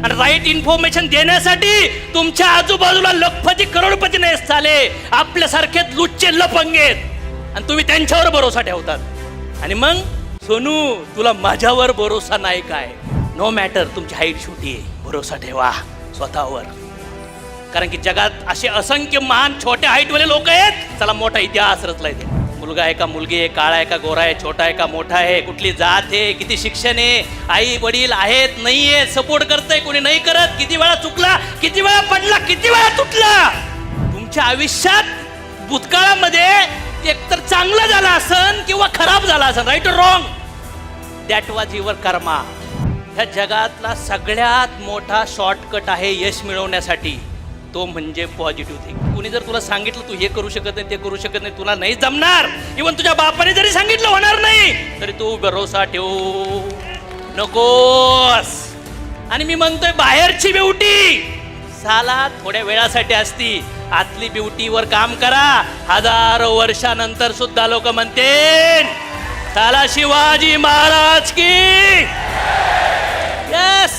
आणि right information देण्यासाठी तुमच्या आजूबाजूला लखपती करोडपती नाही चाले, आपल्यासारखे लुच्चे लफंगेत, आणि तुम्ही त्यांच्यावर भरोसा ठेवतात. आणि मग सोनू, तुला माझ्यावर भरोसा नाही काय? नो मॅटर, तुमची हाईट छोटी आहे, भरोसा ठेवा स्वतःवर. कारण की जगात असे असंख्य महान छोट्या हाईटवाले लोक आहेत. चला, मोठा इतिहास रचलाय. ते मुलगा आहे का मुलगी आहे, काळा आहे का गोरा आहे, छोटा आहे का मोठा आहे, कुठली जात आहे, किती शिक्षण आहे, आई वडील आहेत नाही आहेत, सपोर्ट करतंय कोणी नाही करत, किती वेळा चुकला, किती वेळा पडला, किती वेळा तुटला. तुमच्या आयुष्यात भूतकाळामध्ये एकतर चांगलं झालं असन किंवा खराब झाला असन, राईट और रॉंग, दॅट वॉज युअर कर्मा. ह्या जगातला सगळ्यात मोठा शॉर्टकट आहे यश मिळवण्यासाठी, तो म्हणजे पॉझिटिव्ह थिंक. कुणी जर तुला सांगितलं तू हे करू शकत नाही, ते करू शकत नाही, तुला नाही जमणार, इव्हन तुझ्या बापाने जरी सांगितलं होणार नाही, तरी तू भरोसा ठेवू नकोस. आणि मी म्हणतोय, बाहेरची ब्युटी साला थोड्या वेळासाठी असती, आतली ब्युटीवर काम करा. हजारो वर्षानंतर सुद्धा लोक म्हणतील साला शिवाजी महाराज की. यस,